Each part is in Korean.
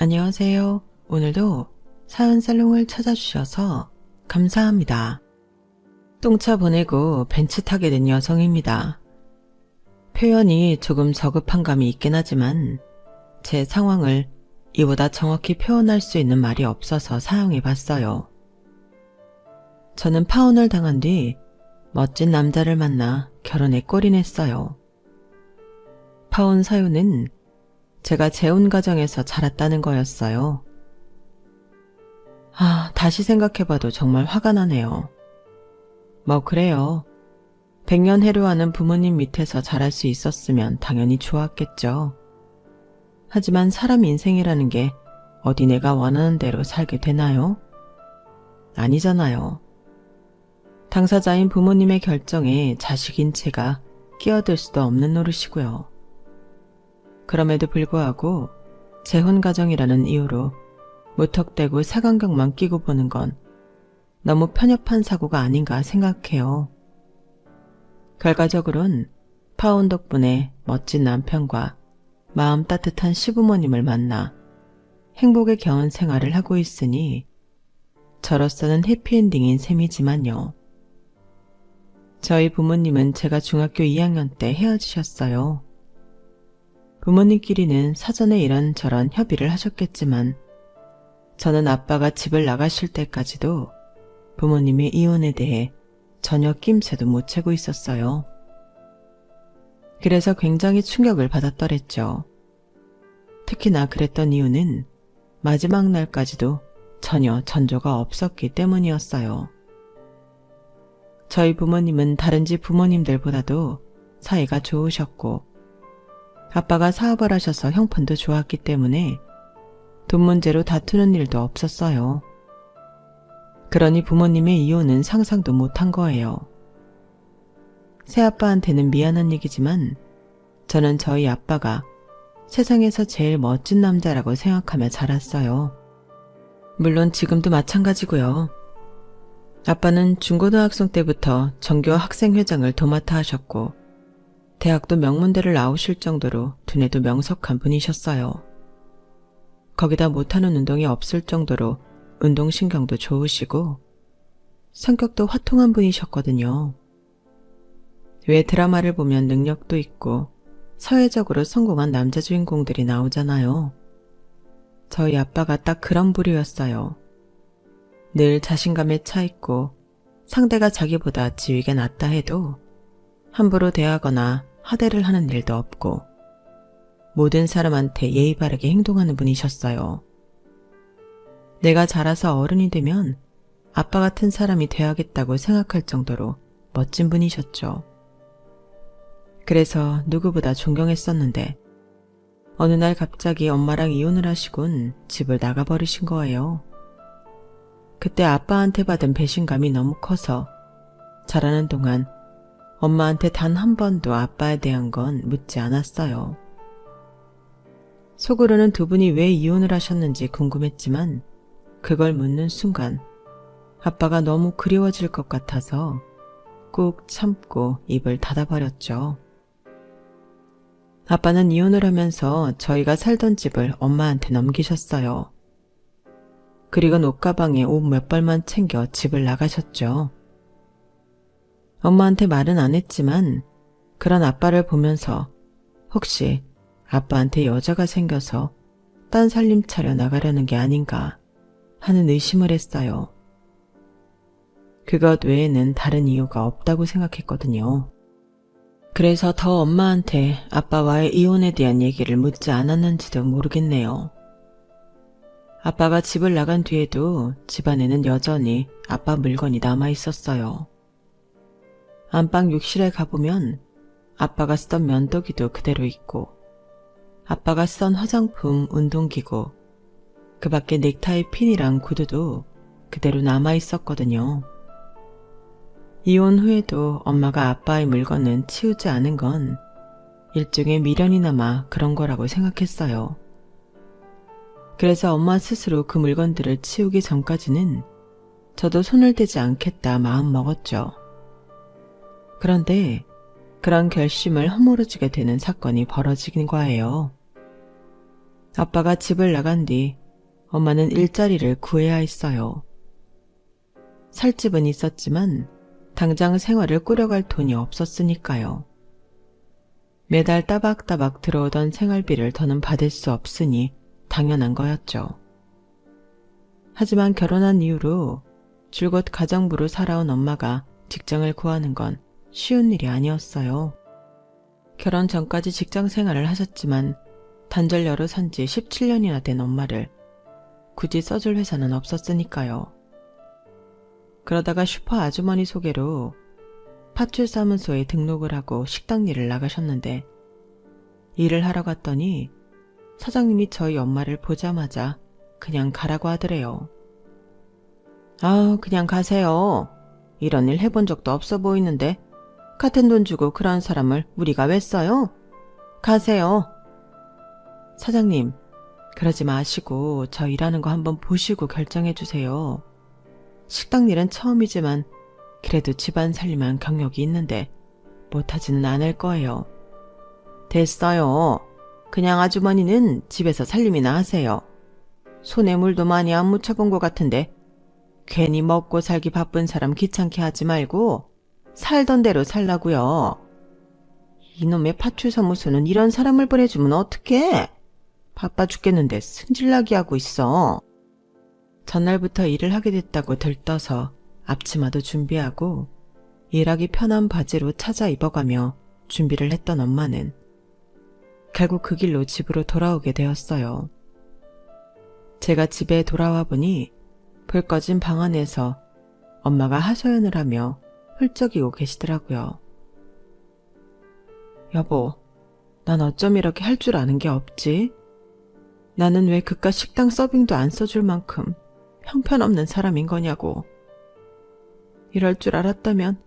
안녕하세요. 오늘도 사연살롱을 찾아주셔서 감사합니다. 똥차 보내고 벤츠 타게 된 여성입니다. 표현이 조금 저급한 감이 있긴 하지만 제 상황을 이보다 정확히 표현할 수 있는 말이 없어서 사용해봤어요. 저는 파혼을 당한 뒤 멋진 남자를 만나 결혼에 골인했어요. 파혼 사유는 제가 재혼 가정에서 자랐다는 거였어요. 다시 생각해봐도 정말 화가 나네요. 뭐 그래요. 백년해로하는 부모님 밑에서 자랄 수 있었으면 당연히 좋았겠죠. 하지만 사람 인생이라는 게 어디 내가 원하는 대로 살게 되나요? 아니잖아요. 당사자인 부모님의 결정에 자식인 제가 끼어들 수도 없는 노릇이고요. 그럼에도 불구하고 재혼 가정이라는 이유로 무턱대고 색안경만 끼고 보는 건 너무 편협한 사고가 아닌가 생각해요. 결과적으론 파혼 덕분에 멋진 남편과 마음 따뜻한 시부모님을 만나 행복의 겨운 생활을 하고 있으니 저로서는 해피엔딩인 셈이지만요. 저희 부모님은 제가 중학교 2학년 때 헤어지셨어요. 부모님끼리는 사전에 이런저런 협의를 하셨겠지만 저는 아빠가 집을 나가실 때까지도 부모님의 이혼에 대해 전혀 낌새도 못 채고 있었어요. 그래서 굉장히 충격을 받았더랬죠. 특히나 그랬던 이유는 마지막 날까지도 전혀 전조가 없었기 때문이었어요. 저희 부모님은 다른 집 부모님들보다도 사이가 좋으셨고 아빠가 사업을 하셔서 형편도 좋았기 때문에 돈 문제로 다투는 일도 없었어요. 그러니 부모님의 이혼은 상상도 못한 거예요. 새아빠한테는 미안한 얘기지만 저는 저희 아빠가 세상에서 제일 멋진 남자라고 생각하며 자랐어요. 물론 지금도 마찬가지고요. 아빠는 중고등학생 때부터 전교 학생회장을 도맡아 하셨고 대학도 명문대를 나오실 정도로 두뇌도 명석한 분이셨어요. 거기다 못하는 운동이 없을 정도로 운동신경도 좋으시고 성격도 화통한 분이셨거든요. 왜 드라마를 보면 능력도 있고 사회적으로 성공한 남자 주인공들이 나오잖아요. 저희 아빠가 딱 그런 부류였어요. 늘 자신감에 차 있고 상대가 자기보다 지위가 낮다 해도 함부로 대하거나 하대를 하는 일도 없고 모든 사람한테 예의 바르게 행동하는 분이셨어요. 내가 자라서 어른이 되면 아빠 같은 사람이 돼야겠다고 생각할 정도로 멋진 분이셨죠. 그래서 누구보다 존경했었는데 어느 날 갑자기 엄마랑 이혼을 하시곤 집을 나가버리신 거예요. 그때 아빠한테 받은 배신감이 너무 커서 자라는 동안 엄마한테 단 한 번도 아빠에 대한 건 묻지 않았어요. 속으로는 두 분이 왜 이혼을 하셨는지 궁금했지만 그걸 묻는 순간 아빠가 너무 그리워질 것 같아서 꾹 참고 입을 닫아버렸죠. 아빠는 이혼을 하면서 저희가 살던 집을 엄마한테 넘기셨어요. 그리고 옷가방에 옷 몇 벌만 챙겨 집을 나가셨죠. 엄마한테 말은 안 했지만 그런 아빠를 보면서 혹시 아빠한테 여자가 생겨서 딴 살림 차려 나가려는 게 아닌가 하는 의심을 했어요. 그것 외에는 다른 이유가 없다고 생각했거든요. 그래서 더 엄마한테 아빠와의 이혼에 대한 얘기를 묻지 않았는지도 모르겠네요. 아빠가 집을 나간 뒤에도 집안에는 여전히 아빠 물건이 남아 있었어요. 안방 욕실에 가보면 아빠가 쓰던 면도기도 그대로 있고 아빠가 쓰던 화장품, 운동기구, 그 밖에 넥타이 핀이랑 구두도 그대로 남아 있었거든요. 이혼 후에도 엄마가 아빠의 물건은 치우지 않은 건 일종의 미련이 남아 그런 거라고 생각했어요. 그래서 엄마 스스로 그 물건들을 치우기 전까지는 저도 손을 대지 않겠다 마음 먹었죠. 그런데 그런 결심을 허물어지게 되는 사건이 벌어지긴 거예요. 아빠가 집을 나간 뒤 엄마는 일자리를 구해야 했어요. 살 집은 있었지만 당장 생활을 꾸려갈 돈이 없었으니까요. 매달 따박따박 들어오던 생활비를 더는 받을 수 없으니 당연한 거였죠. 하지만 결혼한 이후로 줄곧 가정부로 살아온 엄마가 직장을 구하는 건 쉬운 일이 아니었어요. 결혼 전까지 직장 생활을 하셨지만 단절녀로 산 지 17년이나 된 엄마를 굳이 써줄 회사는 없었으니까요. 그러다가 슈퍼 아주머니 소개로 파출사무소에 등록을 하고 식당 일을 나가셨는데 일을 하러 갔더니 사장님이 저희 엄마를 보자마자 그냥 가라고 하더래요. 아, 그냥 가세요. 이런 일 해본 적도 없어 보이는데 같은 돈 주고 그런 사람을 우리가 왜 써요? 가세요. 사장님, 그러지 마시고 저 일하는 거 한번 보시고 결정해 주세요. 식당 일은 처음이지만 그래도 집안 살림한 경력이 있는데 못하지는 않을 거예요. 됐어요. 그냥 아주머니는 집에서 살림이나 하세요. 손에 물도 많이 안 묻혀본 것 같은데 괜히 먹고 살기 바쁜 사람 귀찮게 하지 말고 살던 대로 살라고요. 이놈의 파출사무소는 이런 사람을 보내주면 어떡해? 바빠 죽겠는데 승질나게 하고 있어. 전날부터 일을 하게 됐다고 들떠서 앞치마도 준비하고 일하기 편한 바지로 찾아 입어가며 준비를 했던 엄마는 결국 그 길로 집으로 돌아오게 되었어요. 제가 집에 돌아와 보니 불 꺼진 방 안에서 엄마가 하소연을 하며 훌쩍이고 계시더라고요. 여보, 난 어쩜 이렇게 할 줄 아는 게 없지? 나는 왜 그깟 식당 서빙도 안 써줄 만큼 형편없는 사람인 거냐고. 이럴 줄 알았다면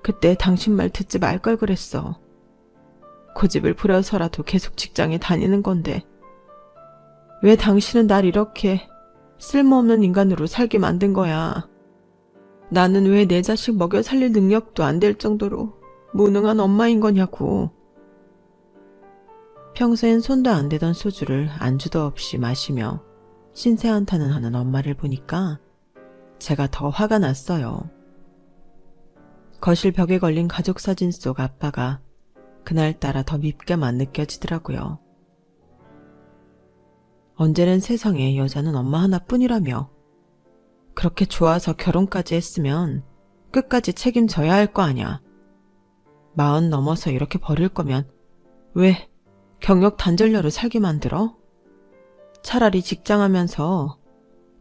그때 당신 말 듣지 말 걸 그랬어. 고집을 부려서라도 계속 직장에 다니는 건데 왜 당신은 날 이렇게 쓸모없는 인간으로 살게 만든 거야. 나는 왜 내 자식 먹여 살릴 능력도 안 될 정도로 무능한 엄마인 거냐고. 평소엔 손도 안 대던 소주를 안주도 없이 마시며 신세한탄을 하는 엄마를 보니까 제가 더 화가 났어요. 거실 벽에 걸린 가족 사진 속 아빠가 그날따라 더 밉게만 느껴지더라고요. 언제는 세상에 여자는 엄마 하나뿐이라며 그렇게 좋아서 결혼까지 했으면 끝까지 책임져야 할 거 아냐. 40 넘어서 이렇게 버릴 거면 왜 경력 단절녀로 살게 만들어? 차라리 직장하면서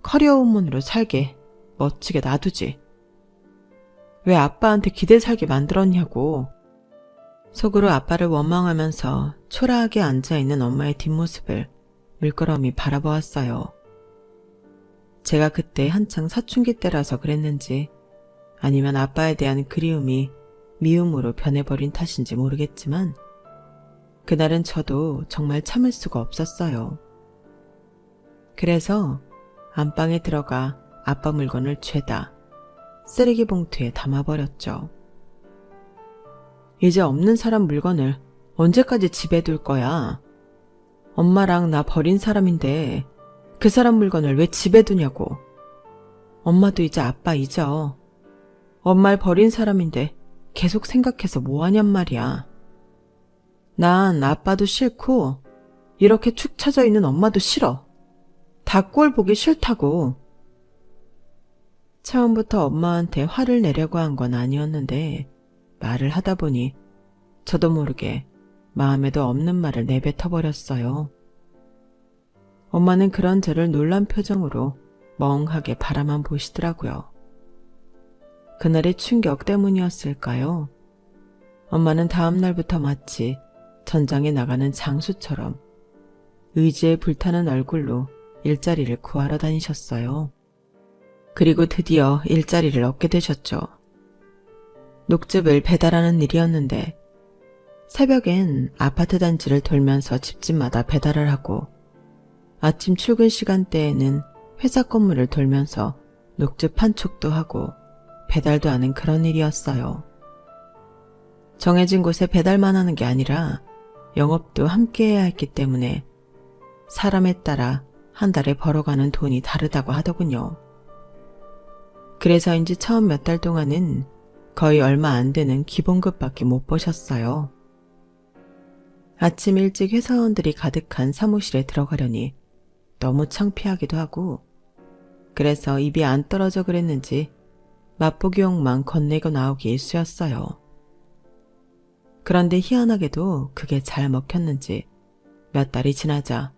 커리어 우먼으로 살게 멋지게 놔두지. 왜 아빠한테 기대 살게 만들었냐고. 속으로 아빠를 원망하면서 초라하게 앉아있는 엄마의 뒷모습을 물끄러미 바라보았어요. 제가 그때 한창 사춘기 때라서 그랬는지 아니면 아빠에 대한 그리움이 미움으로 변해버린 탓인지 모르겠지만 그날은 저도 정말 참을 수가 없었어요. 그래서 안방에 들어가 아빠 물건을 죄다 쓰레기 봉투에 담아버렸죠. 이제 없는 사람 물건을 언제까지 집에 둘 거야? 엄마랑 나 버린 사람인데 그 사람 물건을 왜 집에 두냐고. 엄마도 이제 아빠 잊어. 엄마를 버린 사람인데 계속 생각해서 뭐하냔 말이야. 난 아빠도 싫고 이렇게 축 처져 있는 엄마도 싫어. 다 꼴 보기 싫다고. 처음부터 엄마한테 화를 내려고 한 건 아니었는데 말을 하다 보니 저도 모르게 마음에도 없는 말을 내뱉어버렸어요. 엄마는 그런 저를 놀란 표정으로 멍하게 바라만 보시더라고요. 그날의 충격 때문이었을까요? 엄마는 다음 날부터 마치 전장에 나가는 장수처럼 의지에 불타는 얼굴로 일자리를 구하러 다니셨어요. 그리고 드디어 일자리를 얻게 되셨죠. 녹즙을 배달하는 일이었는데 새벽엔 아파트 단지를 돌면서 집집마다 배달을 하고 아침 출근 시간대에는 회사 건물을 돌면서 녹즙 판촉도 하고 배달도 하는 그런 일이었어요. 정해진 곳에 배달만 하는 게 아니라 영업도 함께 해야 했기 때문에 사람에 따라 한 달에 벌어가는 돈이 다르다고 하더군요. 그래서인지 처음 몇 달 동안은 거의 얼마 안 되는 기본급밖에 못 버셨어요. 아침 일찍 회사원들이 가득한 사무실에 들어가려니 너무 창피하기도 하고, 그래서 입이 안 떨어져 그랬는지 맛보기용만 건네고 나오기 일쑤였어요. 그런데 희한하게도 그게 잘 먹혔는지 몇 달이 지나자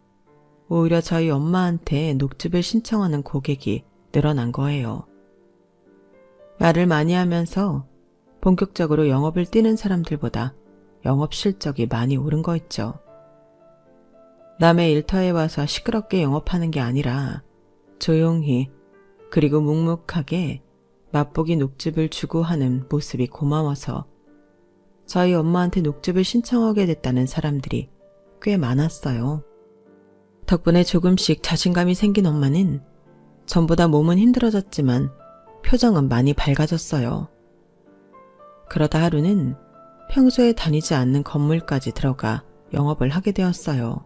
오히려 저희 엄마한테 녹즙을 신청하는 고객이 늘어난 거예요. 말을 많이 하면서 본격적으로 영업을 뛰는 사람들보다 영업 실적이 많이 오른 거 있죠. 남의 일터에 와서 시끄럽게 영업하는 게 아니라 조용히 그리고 묵묵하게 맛보기 녹즙을 주고 하는 모습이 고마워서 저희 엄마한테 녹즙을 신청하게 됐다는 사람들이 꽤 많았어요. 덕분에 조금씩 자신감이 생긴 엄마는 전보다 몸은 힘들어졌지만 표정은 많이 밝아졌어요. 그러다 하루는 평소에 다니지 않는 건물까지 들어가 영업을 하게 되었어요.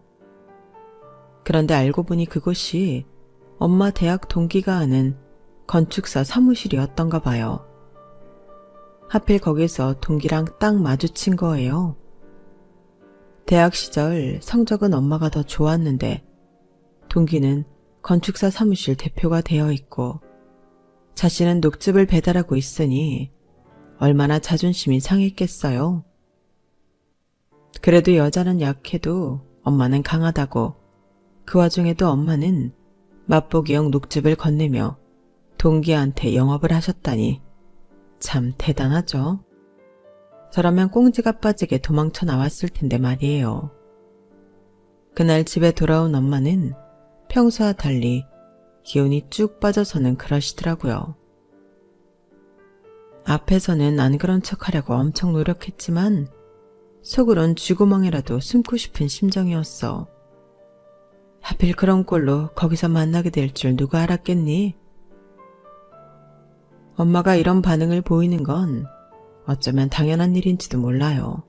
그런데 알고 보니 그곳이 엄마 대학 동기가 하는 건축사 사무실이었던가 봐요. 하필 거기서 동기랑 딱 마주친 거예요. 대학 시절 성적은 엄마가 더 좋았는데 동기는 건축사 사무실 대표가 되어 있고 자신은 녹즙을 배달하고 있으니 얼마나 자존심이 상했겠어요. 그래도 여자는 약해도 엄마는 강하다고 그 와중에도 엄마는 맛보기용 녹즙을 건네며 동기한테 영업을 하셨다니 참 대단하죠. 저라면 꽁지가 빠지게 도망쳐 나왔을 텐데 말이에요. 그날 집에 돌아온 엄마는 평소와 달리 기운이 쭉 빠져서는 그러시더라고요. 앞에서는 안 그런 척하려고 엄청 노력했지만 속으론 쥐구멍이라도 숨고 싶은 심정이었어. 하필 그런 꼴로 거기서 만나게 될 줄 누가 알았겠니? 엄마가 이런 반응을 보이는 건 어쩌면 당연한 일인지도 몰라요.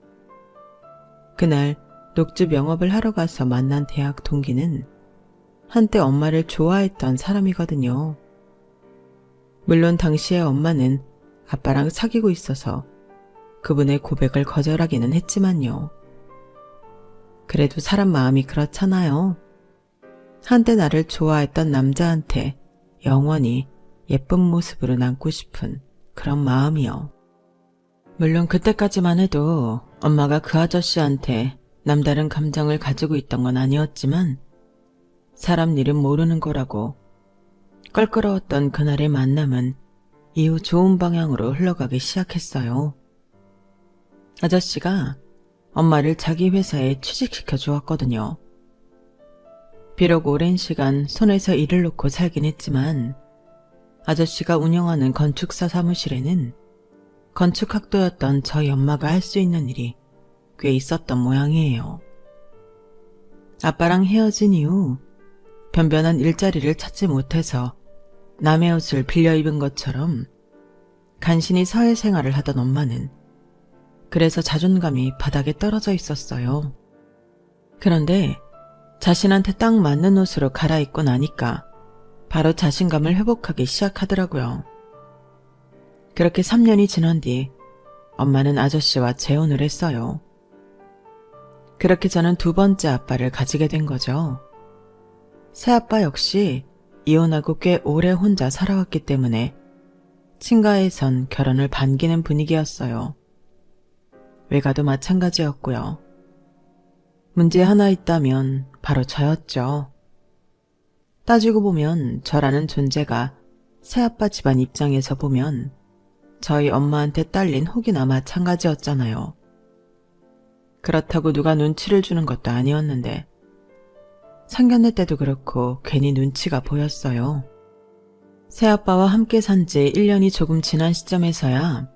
그날 녹즙 영업을 하러 가서 만난 대학 동기는 한때 엄마를 좋아했던 사람이거든요. 물론 당시에 엄마는 아빠랑 사귀고 있어서 그분의 고백을 거절하기는 했지만요. 그래도 사람 마음이 그렇잖아요. 한때 나를 좋아했던 남자한테 영원히 예쁜 모습으로 남고 싶은 그런 마음이요. 물론 그때까지만 해도 엄마가 그 아저씨한테 남다른 감정을 가지고 있던 건 아니었지만 사람 일은 모르는 거라고 껄끄러웠던 그날의 만남은 이후 좋은 방향으로 흘러가기 시작했어요. 아저씨가 엄마를 자기 회사에 취직시켜 주었거든요. 비록 오랜 시간 손에서 일을 놓고 살긴 했지만 아저씨가 운영하는 건축사 사무실에는 건축학도였던 저희 엄마가 할 수 있는 일이 꽤 있었던 모양이에요. 아빠랑 헤어진 이후 변변한 일자리를 찾지 못해서 남의 옷을 빌려 입은 것처럼 간신히 사회생활을 하던 엄마는 그래서 자존감이 바닥에 떨어져 있었어요. 그런데 자신한테 딱 맞는 옷으로 갈아입고 나니까 바로 자신감을 회복하기 시작하더라고요. 그렇게 3년이 지난 뒤 엄마는 아저씨와 재혼을 했어요. 그렇게 저는 두 번째 아빠를 가지게 된 거죠. 새아빠 역시 이혼하고 꽤 오래 혼자 살아왔기 때문에 친가에선 결혼을 반기는 분위기였어요. 외가도 마찬가지였고요. 문제 하나 있다면 바로 저였죠. 따지고 보면 저라는 존재가 새아빠 집안 입장에서 보면 저희 엄마한테 딸린 혹이나 마찬가지였잖아요. 그렇다고 누가 눈치를 주는 것도 아니었는데 상견례 때도 그렇고 괜히 눈치가 보였어요. 새아빠와 함께 산 지 1년이 조금 지난 시점에서야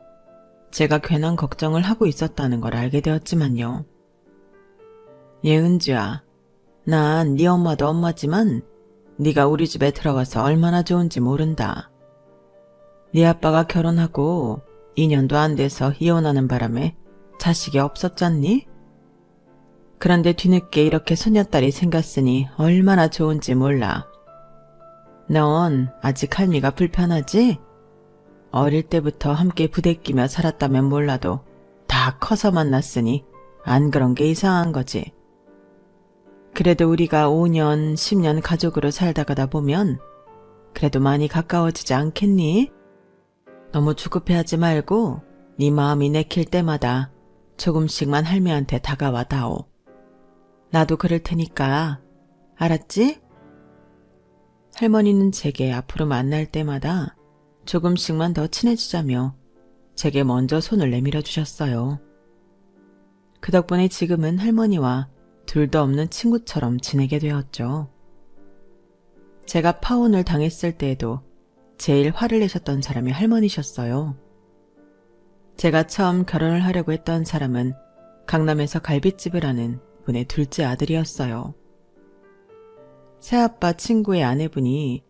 제가 괜한 걱정을 하고 있었다는 걸 알게 되었지만요. 예은주야, 난 네 엄마도 엄마지만 네가 우리 집에 들어와서 얼마나 좋은지 모른다. 네 아빠가 결혼하고 2년도 안 돼서 이혼하는 바람에 자식이 없었잖니? 그런데 뒤늦게 이렇게 소녀딸이 생겼으니 얼마나 좋은지 몰라. 넌 아직 할미가 불편하지? 어릴 때부터 함께 부대끼며 살았다면 몰라도 다 커서 만났으니 안 그런 게 이상한 거지. 그래도 우리가 5년, 10년 가족으로 살다 가다 보면 그래도 많이 가까워지지 않겠니? 너무 주급해하지 말고 네 마음이 내킬 때마다 조금씩만 할미한테 다가와 다오. 나도 그럴 테니까 알았지? 할머니는 제게 앞으로 만날 때마다 조금씩만 더 친해지자며 제게 먼저 손을 내밀어 주셨어요. 그 덕분에 지금은 할머니와 둘도 없는 친구처럼 지내게 되었죠. 제가 파혼을 당했을 때에도 제일 화를 내셨던 사람이 할머니셨어요. 제가 처음 결혼을 하려고 했던 사람은 강남에서 갈빗집을 하는 분의 둘째 아들이었어요. 새아빠 친구의 아내분이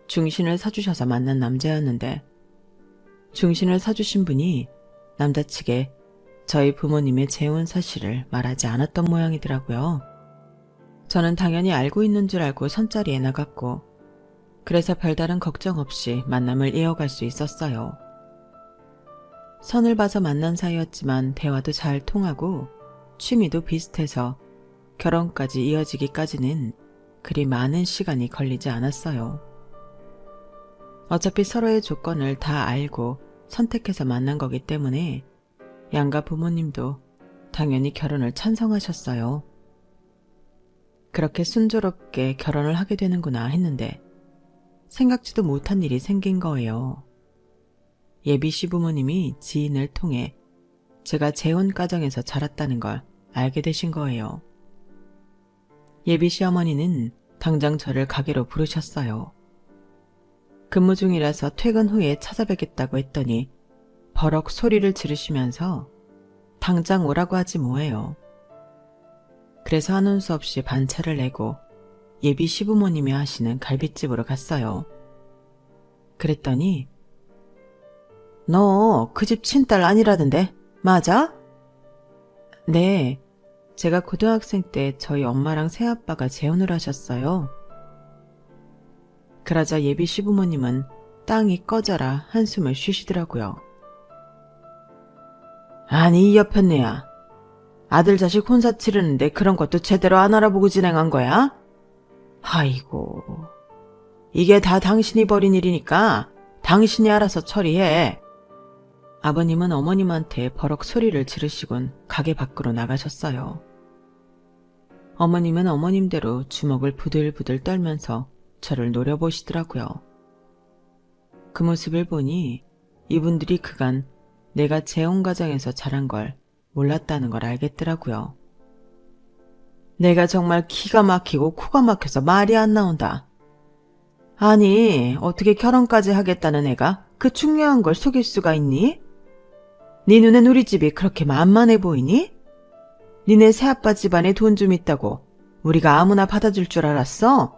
중신을 사주셔서 만난 남자였는데 중신을 사주신 분이 남자 측에 저희 부모님의 재혼 사실을 말하지 않았던 모양이더라고요. 저는 당연히 알고 있는 줄 알고 선자리에 나갔고 그래서 별다른 걱정 없이 만남을 이어갈 수 있었어요. 선을 봐서 만난 사이였지만 대화도 잘 통하고 취미도 비슷해서 결혼까지 이어지기까지는 그리 많은 시간이 걸리지 않았어요. 어차피 서로의 조건을 다 알고 선택해서 만난 거기 때문에 양가 부모님도 당연히 결혼을 찬성하셨어요. 그렇게 순조롭게 결혼을 하게 되는구나 했는데 생각지도 못한 일이 생긴 거예요. 예비 시부모님이 지인을 통해 제가 재혼 가정에서 자랐다는 걸 알게 되신 거예요. 예비 시어머니는 당장 저를 가게로 부르셨어요. 근무 중이라서 퇴근 후에 찾아뵙겠다고 했더니 버럭 소리를 지르시면서 당장 오라고 하지 뭐예요. 그래서 하는 수 없이 반차를 내고 예비 시부모님이 하시는 갈빗집으로 갔어요. 그랬더니 너 그 집 친딸 아니라던데 맞아? 네, 제가 고등학생 때 저희 엄마랑 새아빠가 재혼을 하셨어요. 그러자 예비 시부모님은 땅이 꺼져라 한숨을 쉬시더라고요. 아니 이 여편네야, 아들 자식 혼사 치르는데 그런 것도 제대로 안 알아보고 진행한 거야? 아이고, 이게 다 당신이 벌인 일이니까 당신이 알아서 처리해. 아버님은 어머님한테 버럭 소리를 지르시곤 가게 밖으로 나가셨어요. 어머님은 어머님대로 주먹을 부들부들 떨면서 저를 노려보시더라고요. 그 모습을 보니 이분들이 그간 내가 재혼 가정에서 자란 걸 몰랐다는 걸 알겠더라고요. 내가 정말 기가 막히고 코가 막혀서 말이 안 나온다. 아니, 어떻게 결혼까지 하겠다는 애가 그 중요한 걸 속일 수가 있니? 네 눈엔 우리 집이 그렇게 만만해 보이니? 니네 새아빠 집안에 돈 좀 있다고 우리가 아무나 받아줄 줄 알았어?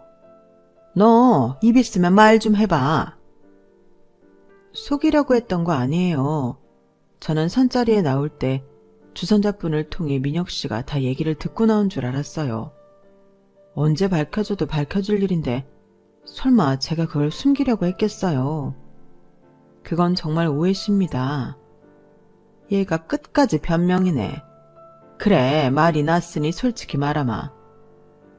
너 입 있으면 말 좀 해봐. 속이려고 했던 거 아니에요. 저는 선자리에 나올 때 주선자분을 통해 민혁 씨가 다 얘기를 듣고 나온 줄 알았어요. 언제 밝혀줘도 밝혀줄 일인데 설마 제가 그걸 숨기려고 했겠어요. 그건 정말 오해십니다. 얘가 끝까지 변명이네. 그래, 말이 났으니 솔직히 말하마.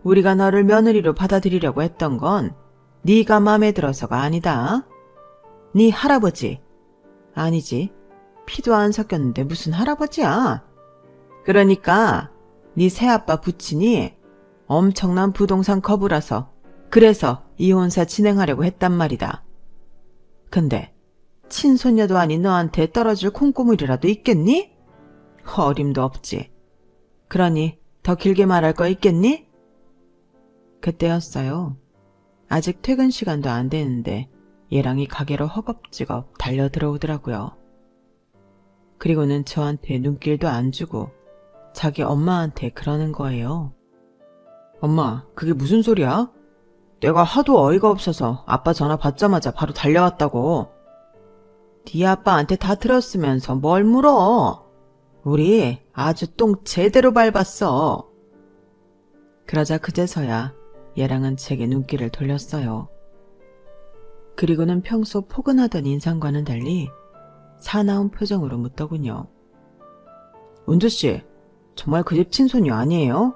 우리가 너를 며느리로 받아들이려고 했던 건 네가 마음에 들어서가 아니다. 네 할아버지. 아니지, 피도 안 섞였는데 무슨 할아버지야. 그러니까 네 새아빠 부친이 엄청난 부동산 거부라서 그래서 이혼사 진행하려고 했단 말이다. 근데 친손녀도 아닌 너한테 떨어질 콩고물이라도 있겠니? 어림도 없지. 그러니 더 길게 말할 거 있겠니? 그때였어요. 아직 퇴근 시간도 안 되는데 얘랑이 가게로 허겁지겁 달려 들어오더라고요. 그리고는 저한테 눈길도 안 주고 자기 엄마한테 그러는 거예요. 엄마, 그게 무슨 소리야? 내가 하도 어이가 없어서 아빠 전화 받자마자 바로 달려왔다고. 네 아빠한테 다 들었으면서 뭘 물어? 우리 아주 똥 제대로 밟았어. 그러자 그제서야 얘랑은 제게 눈길을 돌렸어요. 그리고는 평소 포근하던 인상과는 달리 사나운 표정으로 묻더군요. 은주씨, 정말 그 집 친손이 아니에요?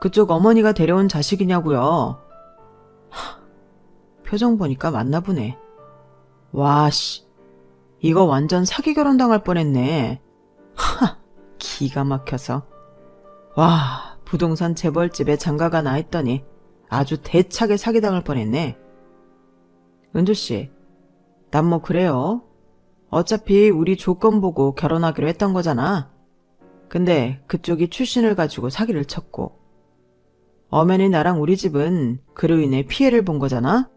그쪽 어머니가 데려온 자식이냐고요? 표정 보니까 맞나 보네. 와씨, 이거 완전 사기 결혼 당할 뻔했네. 기가 막혀서. 와, 부동산 재벌집에 장가가 나 했더니 아주 대차게 사기당할 뻔했네. 은주씨, 난 뭐 그래요. 어차피 우리 조건 보고 결혼하기로 했던 거잖아. 근데 그쪽이 출신을 가지고 사기를 쳤고, 엄연히 나랑 우리 집은 그로 인해 피해를 본 거잖아.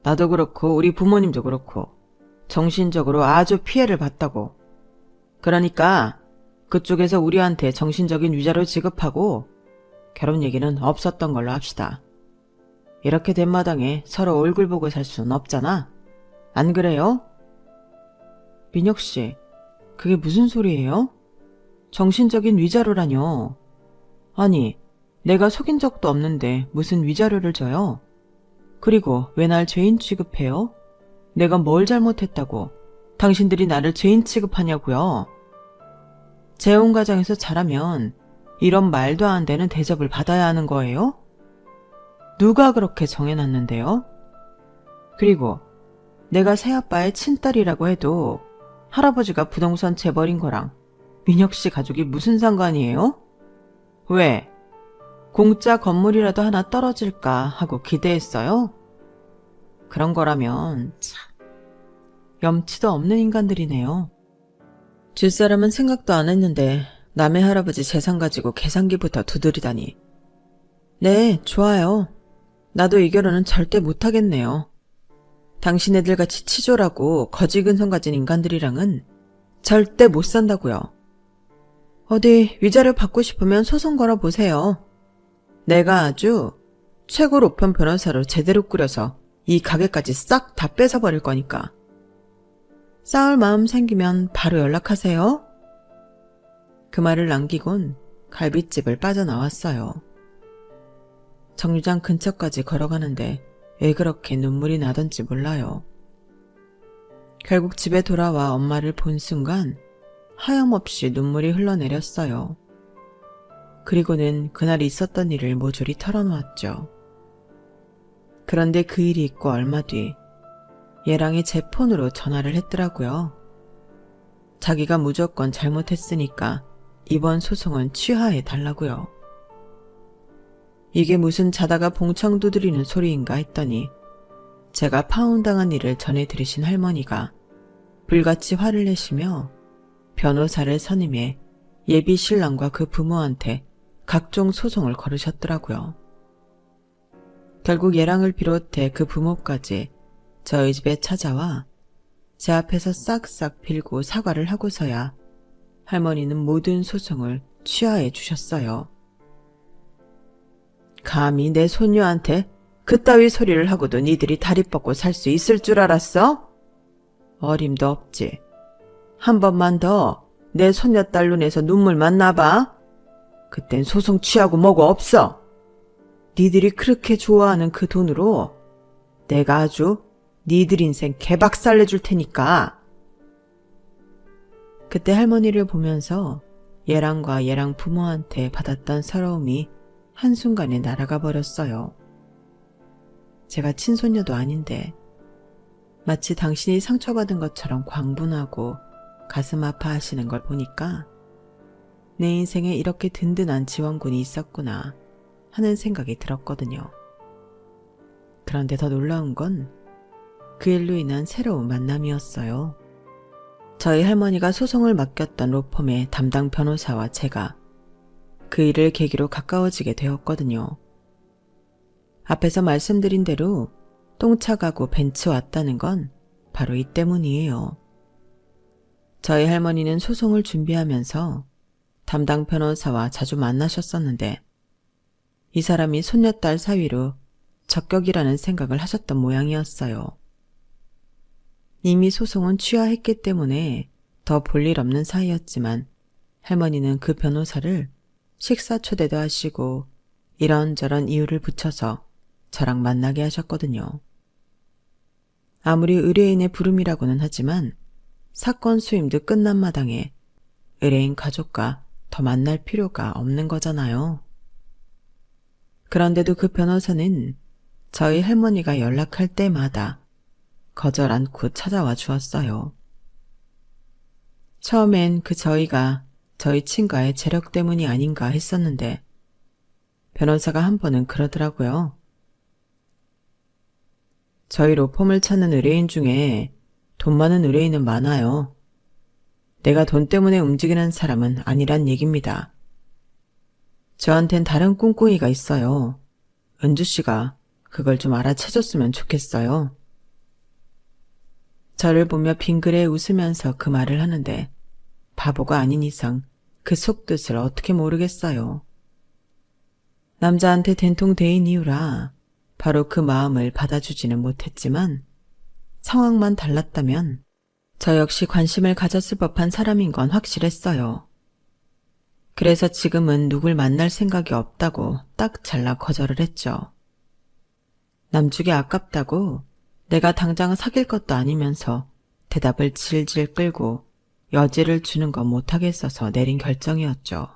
나도 그렇고 우리 부모님도 그렇고 정신적으로 아주 피해를 봤다고. 그러니까 그쪽에서 우리한테 정신적인 위자료 지급하고 결혼 얘기는 없었던 걸로 합시다. 이렇게 된 마당에 서로 얼굴 보고 살 수는 없잖아. 안 그래요? 민혁씨, 그게 무슨 소리예요? 정신적인 위자료라뇨. 아니, 내가 속인 적도 없는데 무슨 위자료를 줘요? 그리고 왜 날 죄인 취급해요? 내가 뭘 잘못했다고 당신들이 나를 죄인 취급하냐고요? 재혼 가정에서 자라면 이런 말도 안 되는 대접을 받아야 하는 거예요? 누가 그렇게 정해놨는데요? 그리고 내가 새아빠의 친딸이라고 해도 할아버지가 부동산 재벌인 거랑 민혁씨 가족이 무슨 상관이에요? 왜? 공짜 건물이라도 하나 떨어질까 하고 기대했어요? 그런 거라면 참 염치도 없는 인간들이네요. 뒷사람은 생각도 안 했는데 남의 할아버지 재산 가지고 계산기부터 두드리다니. 네, 좋아요. 나도 이 결혼은 절대 못하겠네요. 당신애들같이 치졸하고 거지근성 가진 인간들이랑은 절대 못 산다고요. 어디 위자료 받고 싶으면 소송 걸어보세요. 내가 아주 최고 로펌 변호사로 제대로 꾸려서 이 가게까지 싹 다 뺏어버릴 거니까. 싸울 마음 생기면 바로 연락하세요. 그 말을 남기곤 갈빗집을 빠져나왔어요. 정류장 근처까지 걸어가는데 왜 그렇게 눈물이 나던지 몰라요. 결국 집에 돌아와 엄마를 본 순간 하염없이 눈물이 흘러내렸어요. 그리고는 그날 있었던 일을 모조리 털어놓았죠. 그런데 그 일이 있고 얼마 뒤 얘랑이 제 폰으로 전화를 했더라고요. 자기가 무조건 잘못했으니까 이번 소송은 취하해 달라고요. 이게 무슨 자다가 봉창 두드리는 소리인가 했더니 제가 파혼당한 일을 전해 들으신 할머니가 불같이 화를 내시며 변호사를 선임해 예비 신랑과 그 부모한테 각종 소송을 걸으셨더라고요. 결국 얘랑을 비롯해 그 부모까지 저희 집에 찾아와 제 앞에서 싹싹 빌고 사과를 하고서야 할머니는 모든 소송을 취하해 주셨어요. 감히 내 손녀한테 그따위 소리를 하고도 니들이 다리 뻗고 살 수 있을 줄 알았어? 어림도 없지. 한 번만 더 내 손녀딸 눈에서 눈물만 나봐. 그땐 소송 취하고 뭐고 없어. 니들이 그렇게 좋아하는 그 돈으로 내가 아주 니들 인생 개박살 내줄 테니까. 그때 할머니를 보면서 얘랑과 얘랑 부모한테 받았던 서러움이 한순간에 날아가 버렸어요. 제가 친손녀도 아닌데 마치 당신이 상처받은 것처럼 광분하고 가슴 아파하시는 걸 보니까 내 인생에 이렇게 든든한 지원군이 있었구나 하는 생각이 들었거든요. 그런데 더 놀라운 건 그 일로 인한 새로운 만남이었어요. 저희 할머니가 소송을 맡겼던 로펌의 담당 변호사와 제가 그 일을 계기로 가까워지게 되었거든요. 앞에서 말씀드린 대로 똥차 가고 벤츠 왔다는 건 바로 이 때문이에요. 저희 할머니는 소송을 준비하면서 담당 변호사와 자주 만나셨었는데 이 사람이 손녀딸 사위로 적격이라는 생각을 하셨던 모양이었어요. 이미 소송은 취하했기 때문에 더 볼 일 없는 사이였지만 할머니는 그 변호사를 식사 초대도 하시고 이런저런 이유를 붙여서 저랑 만나게 하셨거든요. 아무리 의뢰인의 부름이라고는 하지만 사건 수임도 끝난 마당에 의뢰인 가족과 더 만날 필요가 없는 거잖아요. 그런데도 그 변호사는 저희 할머니가 연락할 때마다 거절 않고 찾아와 주었어요. 처음엔 그 저희가 저희 친가의 재력 때문이 아닌가 했었는데 변호사가 한 번은 그러더라고요. 저희 로펌을 찾는 의뢰인 중에 돈 많은 의뢰인은 많아요. 내가 돈 때문에 움직이는 사람은 아니란 얘기입니다. 저한텐 다른 꿍꿍이가 있어요. 은주 씨가 그걸 좀 알아채줬으면 좋겠어요. 저를 보며 빙그레 웃으면서 그 말을 하는데 바보가 아닌 이상 그 속뜻을 어떻게 모르겠어요. 남자한테 된통대인 이유라 바로 그 마음을 받아주지는 못했지만 상황만 달랐다면 저 역시 관심을 가졌을 법한 사람인 건 확실했어요. 그래서 지금은 누굴 만날 생각이 없다고 딱 잘라 거절을 했죠. 남주기 아깝다고 내가 당장 사귈 것도 아니면서 대답을 질질 끌고 여지를 주는 건 못하겠어서 내린 결정이었죠.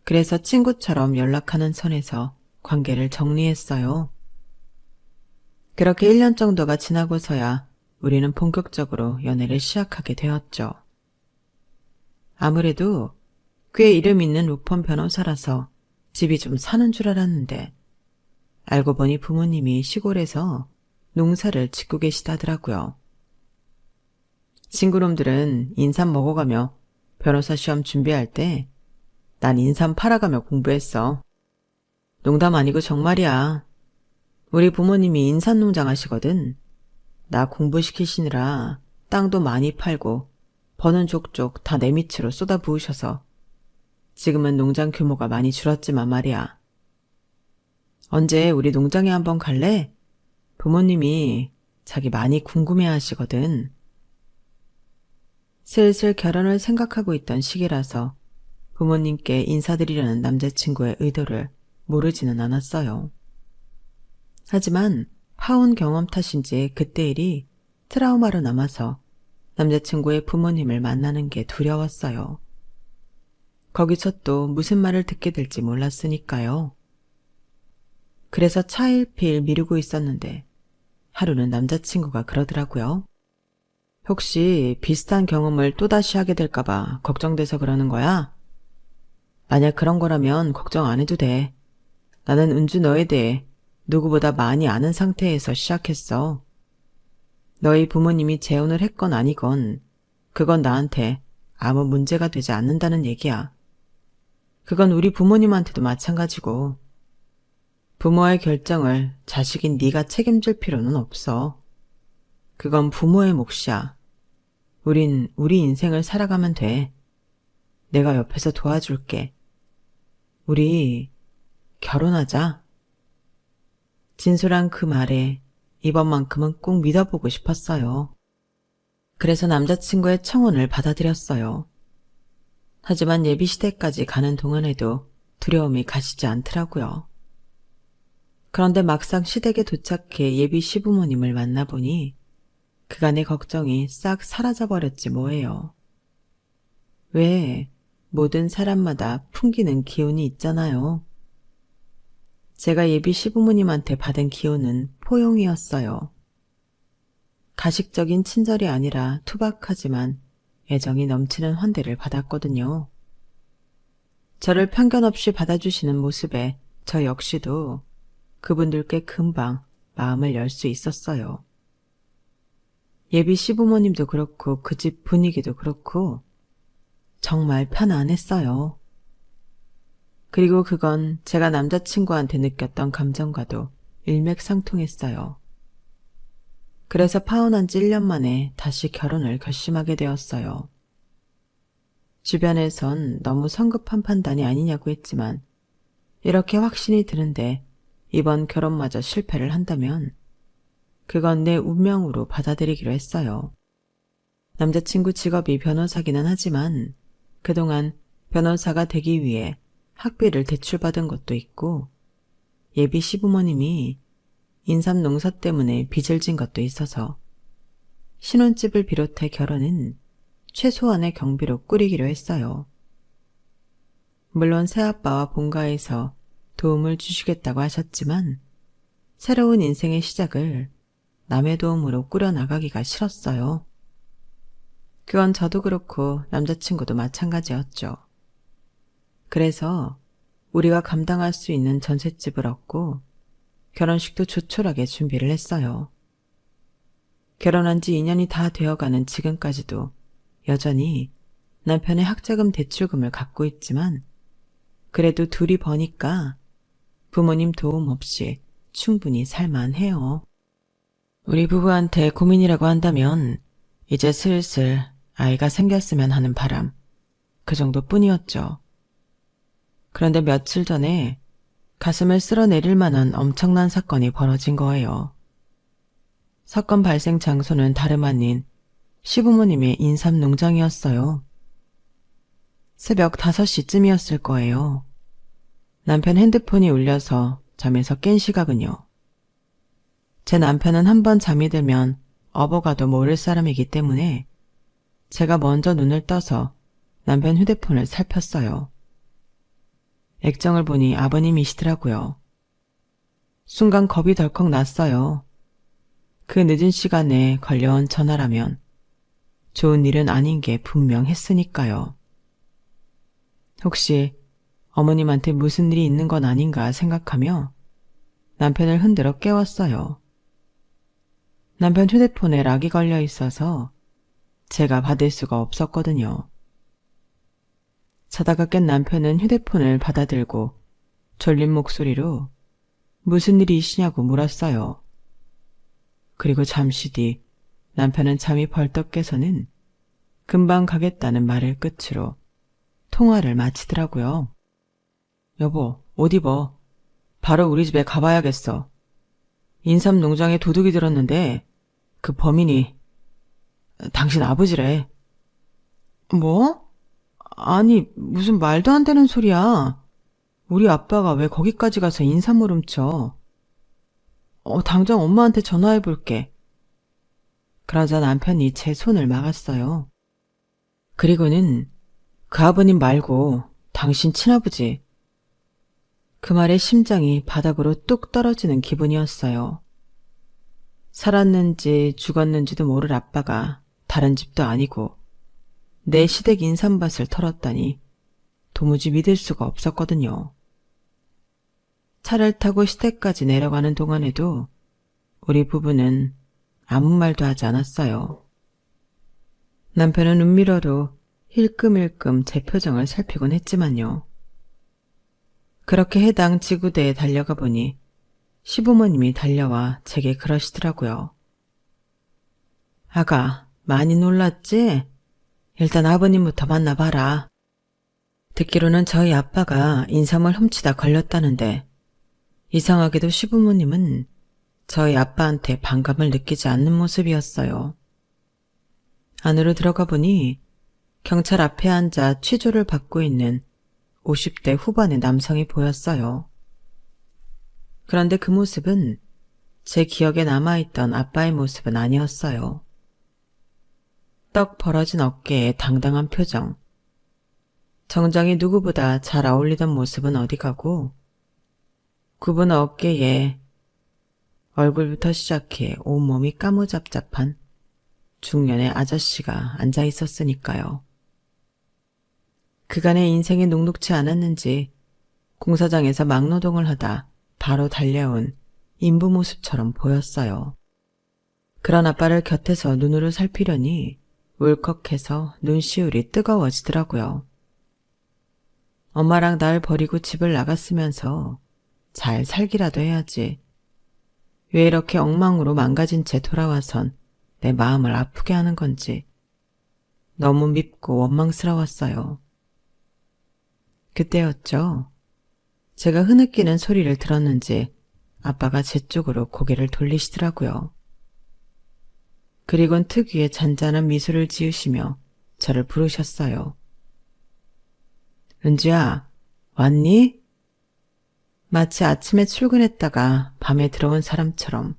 그래서 친구처럼 연락하는 선에서 관계를 정리했어요. 그렇게 1년 정도가 지나고서야 우리는 본격적으로 연애를 시작하게 되었죠. 아무래도 꽤 이름 있는 로펌 변호사라서 집이 좀 사는 줄 알았는데 알고 보니 부모님이 시골에서 농사를 짓고 계시다더라고요. 친구놈들은 인삼 먹어가며 변호사 시험 준비할 때 난 인삼 팔아가며 공부했어. 농담 아니고 정말이야. 우리 부모님이 인삼농장 하시거든. 나 공부시키시느라 땅도 많이 팔고 버는 족족 다 내 밑으로 쏟아부으셔서 지금은 농장 규모가 많이 줄었지만 말이야. 언제 우리 농장에 한번 갈래? 부모님이 자기 많이 궁금해하시거든. 슬슬 결혼을 생각하고 있던 시기라서 부모님께 인사드리려는 남자친구의 의도를 모르지는 않았어요. 하지만 파혼 경험 탓인지 그때 일이 트라우마로 남아서 남자친구의 부모님을 만나는 게 두려웠어요. 거기서 또 무슨 말을 듣게 될지 몰랐으니까요. 그래서 차일피일 미루고 있었는데 하루는 남자친구가 그러더라고요. 혹시 비슷한 경험을 또다시 하게 될까봐 걱정돼서 그러는 거야? 만약 그런 거라면 걱정 안 해도 돼. 나는 은주 너에 대해 누구보다 많이 아는 상태에서 시작했어. 너희 부모님이 재혼을 했건 아니건 그건 나한테 아무 문제가 되지 않는다는 얘기야. 그건 우리 부모님한테도 마찬가지고 부모의 결정을 자식인 네가 책임질 필요는 없어. 그건 부모의 몫이야. 우린 우리 인생을 살아가면 돼. 내가 옆에서 도와줄게. 우리 결혼하자. 진솔한 그 말에 이번만큼은 꼭 믿어보고 싶었어요. 그래서 남자친구의 청혼을 받아들였어요. 하지만 예비 시대까지 가는 동안에도 두려움이 가시지 않더라고요. 그런데 막상 시댁에 도착해 예비 시부모님을 만나보니 그간의 걱정이 싹 사라져버렸지 뭐예요. 왜 모든 사람마다 풍기는 기운이 있잖아요. 제가 예비 시부모님한테 받은 기운은 포용이었어요. 가식적인 친절이 아니라 투박하지만 애정이 넘치는 환대를 받았거든요. 저를 편견 없이 받아주시는 모습에 저 역시도 그분들께 금방 마음을 열 수 있었어요. 예비 시부모님도 그렇고 그 집 분위기도 그렇고 정말 편안했어요. 그리고 그건 제가 남자친구한테 느꼈던 감정과도 일맥상통했어요. 그래서 파혼한 지 1년 만에 다시 결혼을 결심하게 되었어요. 주변에선 너무 성급한 판단이 아니냐고 했지만 이렇게 확신이 드는데 이번 결혼마저 실패를 한다면 그건 내 운명으로 받아들이기로 했어요. 남자친구 직업이 변호사기는 하지만 그동안 변호사가 되기 위해 학비를 대출받은 것도 있고 예비 시부모님이 인삼 농사 때문에 빚을 진 것도 있어서 신혼집을 비롯해 결혼은 최소한의 경비로 꾸리기로 했어요. 물론 새아빠와 본가에서 도움을 주시겠다고 하셨지만 새로운 인생의 시작을 남의 도움으로 꾸려나가기가 싫었어요. 그건 저도 그렇고 남자친구도 마찬가지였죠. 그래서 우리가 감당할 수 있는 전셋집을 얻고 결혼식도 조촐하게 준비를 했어요. 결혼한 지 2년이 다 되어가는 지금까지도 여전히 남편의 학자금 대출금을 갚고 있지만 그래도 둘이 버니까 부모님 도움 없이 충분히 살만해요. 우리 부부한테 고민이라고 한다면 이제 슬슬 아이가 생겼으면 하는 바람, 그 정도뿐이었죠. 그런데 며칠 전에 가슴을 쓸어내릴 만한 엄청난 사건이 벌어진 거예요. 사건 발생 장소는 다름 아닌 시부모님의 인삼 농장이었어요. 새벽 5시쯤이었을 거예요. 남편 핸드폰이 울려서 잠에서 깬 시각은요. 제 남편은 한번 잠이 들면 업어가도 모를 사람이기 때문에 제가 먼저 눈을 떠서 남편 휴대폰을 살폈어요. 액정을 보니 아버님이시더라고요. 순간 겁이 덜컥 났어요. 그 늦은 시간에 걸려온 전화라면 좋은 일은 아닌 게 분명했으니까요. 혹시 어머님한테 무슨 일이 있는 건 아닌가 생각하며 남편을 흔들어 깨웠어요. 남편 휴대폰에 락이 걸려 있어서 제가 받을 수가 없었거든요. 자다가 깬 남편은 휴대폰을 받아들고 졸린 목소리로 무슨 일이시냐고 물었어요. 그리고 잠시 뒤 남편은 잠이 벌떡 깨서는 금방 가겠다는 말을 끝으로 통화를 마치더라고요. 여보, 옷 입어. 바로 우리 집에 가봐야겠어. 인삼 농장에 도둑이 들었는데 그 범인이 당신 아버지래. 뭐? 아니, 무슨 말도 안 되는 소리야. 우리 아빠가 왜 거기까지 가서 인삼을 훔쳐. 당장 엄마한테 전화해볼게. 그러자 남편이 제 손을 막았어요. 그리고는 그 아버님 말고 당신 친아버지. 그 말에 심장이 바닥으로 뚝 떨어지는 기분이었어요. 살았는지 죽었는지도 모를 아빠가 다른 집도 아니고 내 시댁 인삼밭을 털었다니 도무지 믿을 수가 없었거든요. 차를 타고 시댁까지 내려가는 동안에도 우리 부부는 아무 말도 하지 않았어요. 남편은 은밀어도 힐끔힐끔 제 표정을 살피곤 했지만요. 그렇게 해당 지구대에 달려가 보니 시부모님이 달려와 제게 그러시더라고요. 아가, 많이 놀랐지? 일단 아버님부터 만나봐라. 듣기로는 저희 아빠가 인삼을 훔치다 걸렸다는데 이상하게도 시부모님은 저희 아빠한테 반감을 느끼지 않는 모습이었어요. 안으로 들어가 보니 경찰 앞에 앉아 취조를 받고 있는 50대 후반의 남성이 보였어요. 그런데 그 모습은 제 기억에 남아있던 아빠의 모습은 아니었어요. 떡 벌어진 어깨에 당당한 표정. 정장이 누구보다 잘 어울리던 모습은 어디 가고 굽은 어깨에 얼굴부터 시작해 온몸이 까무잡잡한 중년의 아저씨가 앉아 있었으니까요. 그간의 인생이 녹록치 않았는지 공사장에서 막노동을 하다 바로 달려온 인부 모습처럼 보였어요. 그런 아빠를 곁에서 눈으로 살피려니 울컥해서 눈시울이 뜨거워지더라고요. 엄마랑 날 버리고 집을 나갔으면서 잘 살기라도 해야지. 왜 이렇게 엉망으로 망가진 채 돌아와선 내 마음을 아프게 하는 건지 너무 밉고 원망스러웠어요. 그때였죠. 제가 흐느끼는 소리를 들었는지 아빠가 제 쪽으로 고개를 돌리시더라고요. 그리곤 특유의 잔잔한 미소를 지으시며 저를 부르셨어요. 은주야, 왔니? 마치 아침에 출근했다가 밤에 들어온 사람처럼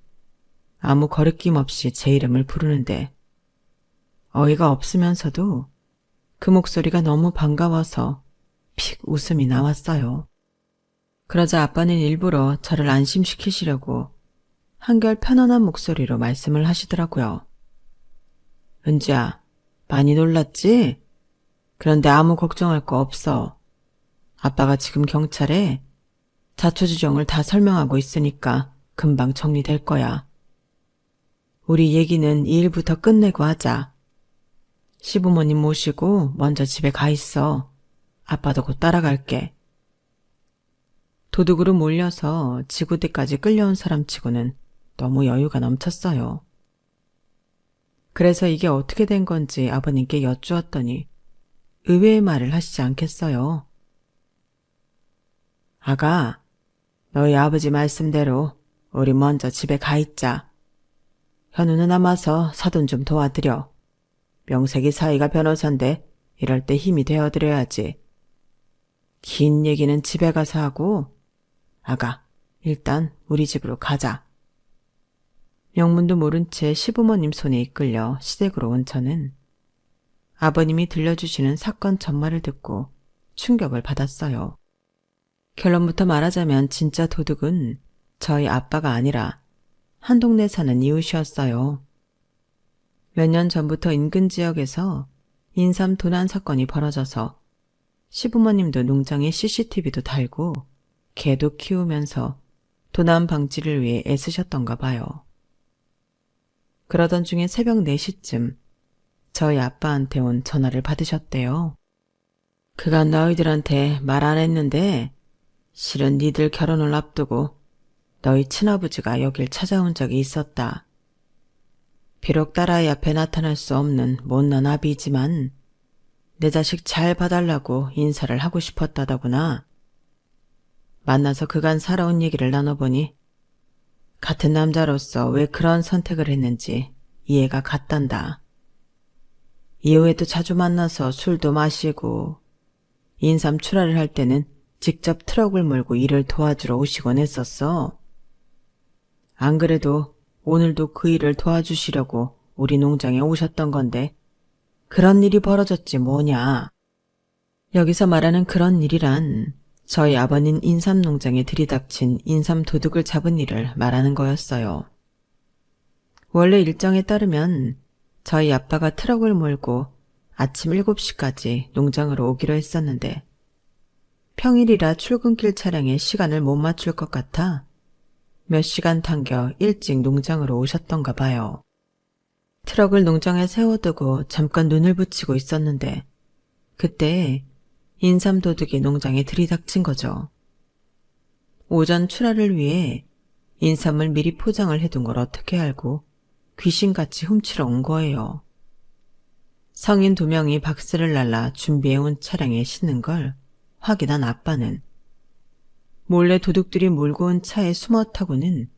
아무 거리낌 없이 제 이름을 부르는데 어이가 없으면서도 그 목소리가 너무 반가워서 픽 웃음이 나왔어요. 그러자 아빠는 일부러 저를 안심시키시려고 한결 편안한 목소리로 말씀을 하시더라고요. 은지야, 많이 놀랐지? 그런데 아무 걱정할 거 없어. 아빠가 지금 경찰에 자초지종을 다 설명하고 있으니까 금방 정리될 거야. 우리 얘기는 이 일부터 끝내고 하자. 시부모님 모시고 먼저 집에 가 있어. 아빠도 곧 따라갈게. 도둑으로 몰려서 지구대까지 끌려온 사람치고는 너무 여유가 넘쳤어요. 그래서 이게 어떻게 된 건지 아버님께 여쭈었더니 의외의 말을 하시지 않겠어요. 아가, 너희 아버지 말씀대로 우리 먼저 집에 가 있자. 현우는 남아서 사돈 좀 도와드려. 명색이 사이가 변호사인데 이럴 때 힘이 되어드려야지. 긴 얘기는 집에 가서 하고 아가, 일단 우리 집으로 가자. 명문도 모른 채 시부모님 손에 이끌려 시댁으로 온 저는 아버님이 들려주시는 사건 전말을 듣고 충격을 받았어요. 결론부터 말하자면 진짜 도둑은 저희 아빠가 아니라 한 동네 사는 이웃이었어요. 몇 년 전부터 인근 지역에서 인삼 도난 사건이 벌어져서 시부모님도 농장에 CCTV도 달고 개도 키우면서 도난 방지를 위해 애쓰셨던가 봐요. 그러던 중에 새벽 4시쯤 저희 아빠한테 온 전화를 받으셨대요. 그간 너희들한테 말 안 했는데 실은 니들 결혼을 앞두고 너희 친아버지가 여길 찾아온 적이 있었다. 비록 딸아이 앞에 나타날 수 없는 못난 아비이지만 내 자식 잘 봐달라고 인사를 하고 싶었다더구나. 만나서 그간 살아온 얘기를 나눠보니 같은 남자로서 왜 그런 선택을 했는지 이해가 갔단다. 이후에도 자주 만나서 술도 마시고 인삼 출하를 할 때는 직접 트럭을 몰고 일을 도와주러 오시곤 했었어. 안 그래도 오늘도 그 일을 도와주시려고 우리 농장에 오셨던 건데 그런 일이 벌어졌지 뭐냐. 여기서 말하는 그런 일이란 저희 아버님 인삼 농장에 들이닥친 인삼 도둑을 잡은 일을 말하는 거였어요. 원래 일정에 따르면 저희 아빠가 트럭을 몰고 아침 7시까지 농장으로 오기로 했었는데 평일이라 출근길 차량에 시간을 못 맞출 것 같아 몇 시간 당겨 일찍 농장으로 오셨던가 봐요. 트럭을 농장에 세워두고 잠깐 눈을 붙이고 있었는데 그때 인삼 도둑이 농장에 들이닥친 거죠. 오전 출하를 위해 인삼을 미리 포장을 해둔 걸 어떻게 알고 귀신같이 훔치러 온 거예요. 성인 2명이 박스를 날라 준비해온 차량에 싣는 걸 확인한 아빠는 몰래 도둑들이 몰고 온 차에 숨어 타고는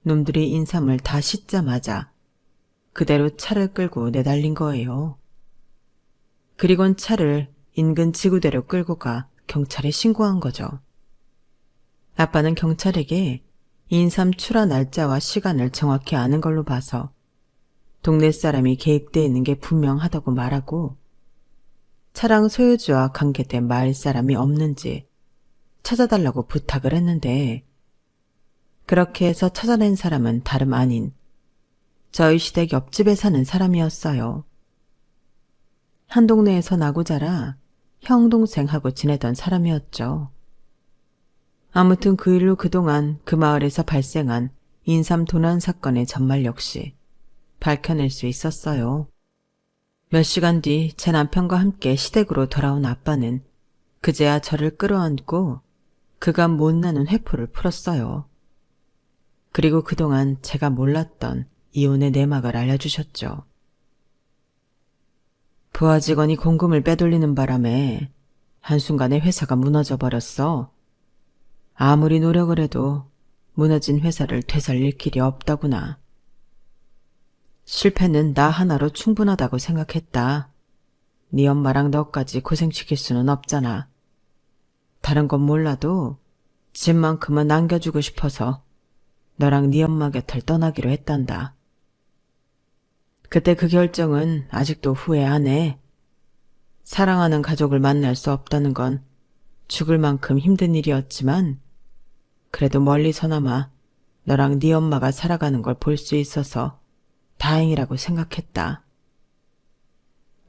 놈들이 인삼을 다 싣자마자 그대로 차를 끌고 내달린 거예요. 그리곤 차를 인근 지구대로 끌고 가 경찰에 신고한 거죠. 아빠는 경찰에게 인삼 출하 날짜와 시간을 정확히 아는 걸로 봐서 동네 사람이 개입돼 있는 게 분명하다고 말하고 차량 소유주와 관계된 마을 사람이 없는지 찾아달라고 부탁을 했는데 그렇게 해서 찾아낸 사람은 다름 아닌 저희 시댁 옆집에 사는 사람이었어요. 한 동네에서 나고 자라 형 동생하고 지내던 사람이었죠. 아무튼 그 일로 그동안 그 마을에서 발생한 인삼 도난 사건의 전말 역시 밝혀낼 수 있었어요. 몇 시간 뒤 제 남편과 함께 시댁으로 돌아온 아빠는 그제야 저를 끌어안고 그간 못 나눈 회포를 풀었어요. 그리고 그동안 제가 몰랐던 이혼의 내막을 알려주셨죠. 부하 직원이 공금을 빼돌리는 바람에 한순간에 회사가 무너져 버렸어. 아무리 노력을 해도 무너진 회사를 되살릴 길이 없다구나. 실패는 나 하나로 충분하다고 생각했다. 네 엄마랑 너까지 고생시킬 수는 없잖아. 다른 건 몰라도 집만큼은 남겨주고 싶어서 너랑 네 엄마 곁을 떠나기로 했단다. 그때 그 결정은 아직도 후회 안 해. 사랑하는 가족을 만날 수 없다는 건 죽을 만큼 힘든 일이었지만 그래도 멀리서나마 너랑 네 엄마가 살아가는 걸 볼 수 있어서 다행이라고 생각했다.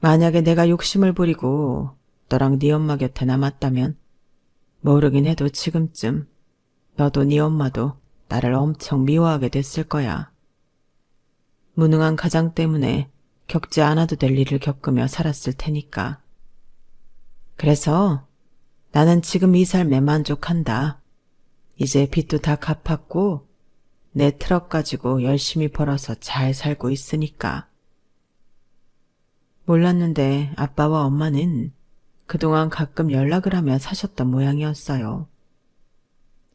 만약에 내가 욕심을 부리고 너랑 네 엄마 곁에 남았다면 모르긴 해도 지금쯤 너도 네 엄마도 나를 엄청 미워하게 됐을 거야. 무능한 가장 때문에 겪지 않아도 될 일을 겪으며 살았을 테니까. 그래서 나는 지금 이 삶에 만족한다. 이제 빚도 다 갚았고 내 트럭 가지고 열심히 벌어서 잘 살고 있으니까. 몰랐는데 아빠와 엄마는 그동안 가끔 연락을 하며 사셨던 모양이었어요.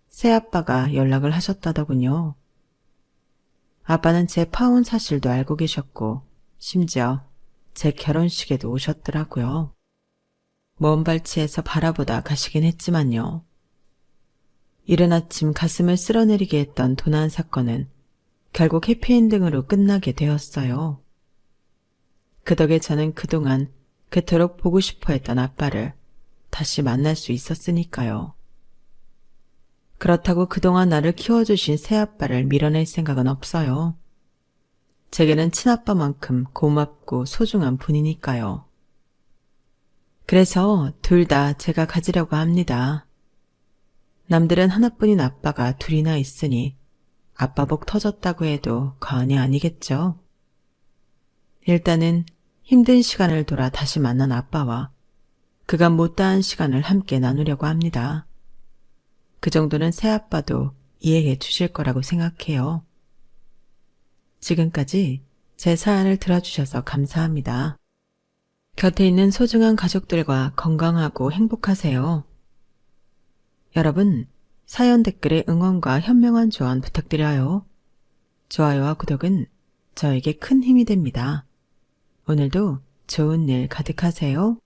새아빠가 연락을 하셨다더군요. 아빠는 제 파혼 사실도 알고 계셨고 심지어 제 결혼식에도 오셨더라고요. 먼 발치에서 바라보다 가시긴 했지만요. 이른 아침 가슴을 쓸어내리게 했던 도난 사건은 결국 해피엔딩으로 끝나게 되었어요. 그 덕에 저는 그동안 그토록 보고 싶어 했던 아빠를 다시 만날 수 있었으니까요. 그렇다고 그동안 나를 키워주신 새아빠를 밀어낼 생각은 없어요. 제게는 친아빠만큼 고맙고 소중한 분이니까요. 그래서 둘 다 제가 가지려고 합니다. 남들은 하나뿐인 아빠가 둘이나 있으니 아빠 복 터졌다고 해도 과언이 아니겠죠. 일단은 힘든 시간을 돌아 다시 만난 아빠와 그간 못다한 시간을 함께 나누려고 합니다. 그 정도는 새아빠도 이해해 주실 거라고 생각해요. 지금까지 제 사연을 들어주셔서 감사합니다. 곁에 있는 소중한 가족들과 건강하고 행복하세요. 여러분, 사연 댓글에 응원과 현명한 조언 부탁드려요. 좋아요와 구독은 저에게 큰 힘이 됩니다. 오늘도 좋은 일 가득하세요.